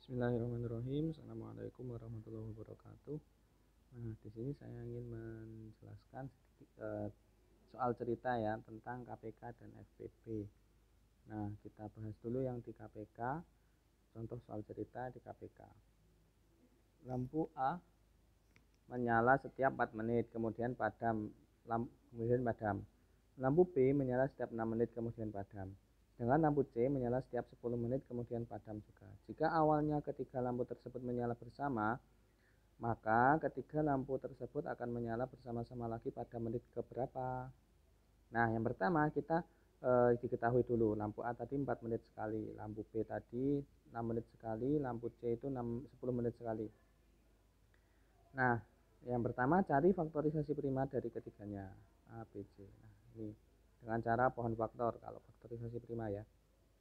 Bismillahirrahmanirrahim. Assalamualaikum warahmatullahi wabarakatuh. Nah, di sini saya ingin menjelaskan soal cerita ya tentang KPK dan FPB. Nah, kita bahas dulu yang di KPK. Contoh soal cerita di KPK. Lampu A menyala setiap 4 menit, kemudian padam. Lampu B menyala setiap 6 menit, kemudian padam. Dengan lampu C menyala setiap 10 menit kemudian padam juga. Jika awalnya ketiga lampu tersebut menyala bersama, maka ketiga lampu tersebut akan menyala bersama-sama lagi pada menit keberapa? Nah, yang pertama kita diketahui dulu, lampu A tadi 4 menit sekali, lampu B tadi 6 menit sekali, lampu C itu 10 menit sekali. Nah, yang pertama cari faktorisasi prima dari ketiganya, A, B, C. Nah, ini dengan cara pohon faktor. Kalau faktorisasi prima ya,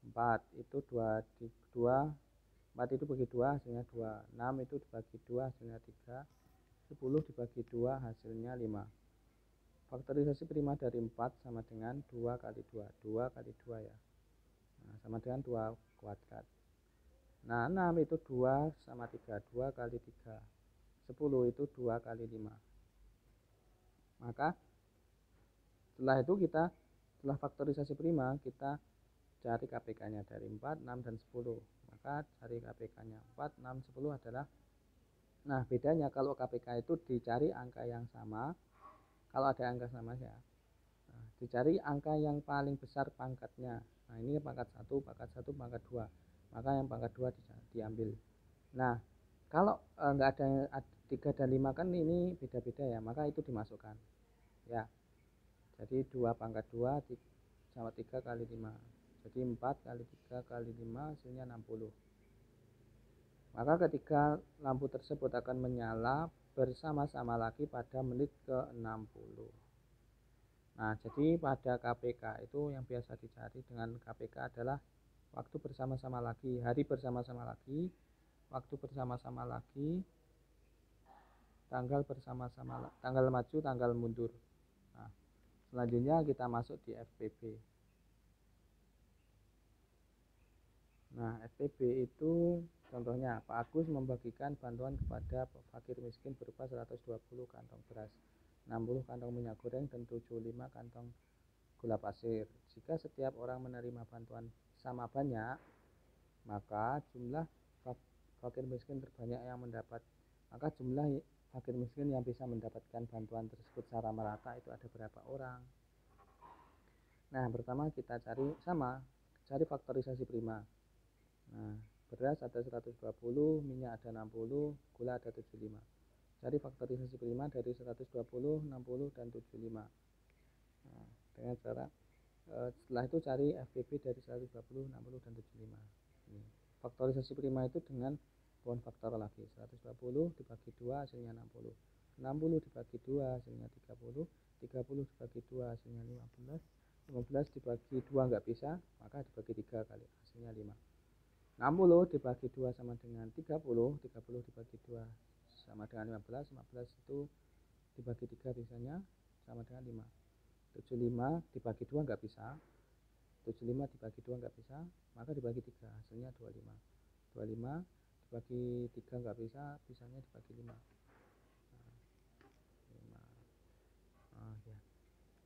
4 itu 4 itu bagi 2 hasilnya 2, 6 itu dibagi 2 hasilnya 3, 10 dibagi 2 hasilnya 5. Faktorisasi prima dari 4 sama dengan 2 kali 2, 2 kali 2 ya, nah, sama dengan 2 kuadrat. Nah, 6 itu 2 sama 3, 2 kali 3, 10 itu 2 kali 5. Maka setelah itu setelah faktorisasi prima, kita cari KPK-nya dari 4, 6, dan 10. Maka cari KPK-nya 4, 6, 10 adalah, nah bedanya kalau KPK itu dicari angka yang sama, kalau ada angka sama ya, nah, dicari angka yang paling besar pangkatnya. Nah, ini pangkat 1, pangkat 1, pangkat 2. Maka yang pangkat 2 diambil. Nah, kalau nggak ada 3 dan 5 kan ini beda-beda ya, maka itu dimasukkan ya. Jadi 2 pangkat 2 sama 3 kali 5. Jadi 4 kali 3 kali 5 hasilnya 60. Maka ketika lampu tersebut akan menyala bersama-sama lagi pada menit ke-60. Nah, jadi pada KPK itu yang biasa dicari dengan KPK adalah waktu bersama-sama lagi, hari bersama-sama lagi, waktu bersama-sama lagi, tanggal bersama-sama, tanggal maju, tanggal mundur. Nah, selanjutnya kita masuk di FPB. Nah, FPB itu contohnya Pak Agus membagikan bantuan kepada fakir miskin berupa 120 kantong beras, 60 kantong minyak goreng, dan 75 kantong gula pasir. Jika setiap orang menerima bantuan sama banyak, maka jumlah fakir miskin terbanyak yang mendapat, maka jumlah fakir miskin yang bisa mendapatkan bantuan tersebut secara merata itu ada berapa orang? Nah, pertama kita cari faktorisasi prima. Nah, beras ada 120, minyak ada 60, gula ada 75. Cari faktorisasi prima dari 120, 60, dan 75. Nah, dengan cara setelah itu cari FPB dari 120, 60, dan 75. Ini. Faktorisasi prima itu dengan pohon faktor lagi. 120 dibagi 2 hasilnya 60. 60 dibagi 2 hasilnya 30. 30 dibagi 2 hasilnya 15. 15 dibagi 2 nggak bisa, maka dibagi 3 kali hasilnya 5. 60 dibagi 2 sama dengan 30, 30 dibagi 2 sama dengan 15, 15 itu dibagi 3 biasanya sama dengan 5. 75 dibagi 2 nggak bisa, 75 dibagi 2 nggak bisa, maka dibagi 3 hasilnya 25. 25 dibagi 3 nggak bisa, bisanya dibagi 5. Nah, 5. Nah, ya.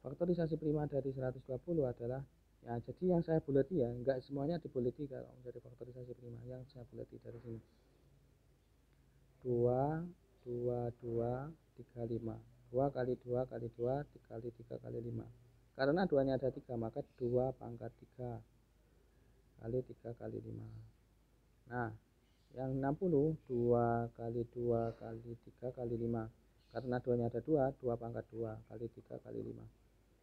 Faktorisasi prima dari 120 adalah, ya, jadi yang saya buleti ya, enggak semuanya dibuleti kalau menjadi faktorisasi prima. Yang saya buleti dari sini 2, 2, 2, 3, 5. 2 kali 2 kali 2 dikali 3 kali 5. Karena 2-nya ada 3, maka 2 pangkat 3 kali 3 kali 5. Nah, yang 60, 2 kali 2 kali 3 kali 5. Karena 2-nya ada 2, 2 pangkat 2 kali 3 kali 5.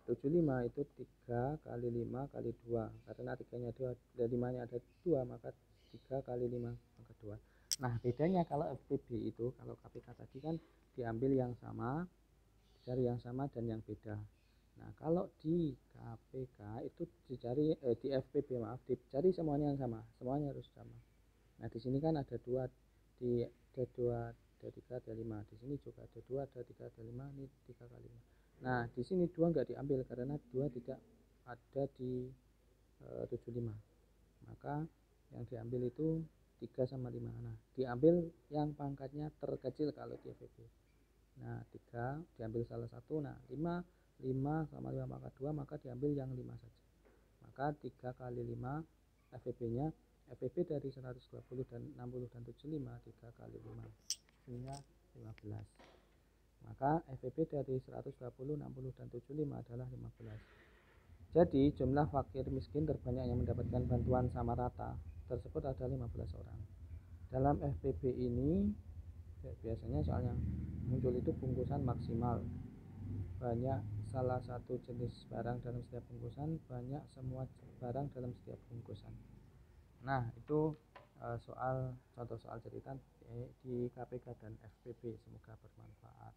75 itu 3 kali 5 kali 2. Karena 3-nya 2 dan 5-nya ada 2, maka 3 kali 5 pangkat 2. Nah, bedanya kalau FPB itu, kalau KPK tadi kan diambil yang sama, dicari yang sama dan yang beda. Nah, kalau di KPK itu dicari di FPB dicari semuanya yang sama, semuanya harus sama. Nah, di sini kan ada 2, ada 2, ada 3, ada 5. Di sini juga ada 2, ada 3, ada 5, ini 3 kali 5. Nah, di sini 2 enggak diambil karena 2 tidak ada di 75. Maka yang diambil itu 3 sama 5. Nah, diambil yang pangkatnya terkecil kalau di FEB. Nah, 3 diambil salah satu. Nah, 5 sama 5 pangkat 2, maka diambil yang 5 saja. Maka 3 kali 5 FEB-nya, FEB dari 120 dan 60 dan 75, 3 kali 5 hasilnya 15. Maka FEB dari 120, 60 dan 75 adalah 15. Jadi jumlah fakir miskin terbanyak yang mendapatkan bantuan sama rata tersebut ada 15 orang. Dalam FPB ini biasanya soalnya muncul itu bungkusan maksimal, banyak salah satu jenis barang dalam setiap bungkusan, banyak semua barang dalam setiap bungkusan. Nah, itu contoh soal cerita di KPK dan FPB. Semoga bermanfaat.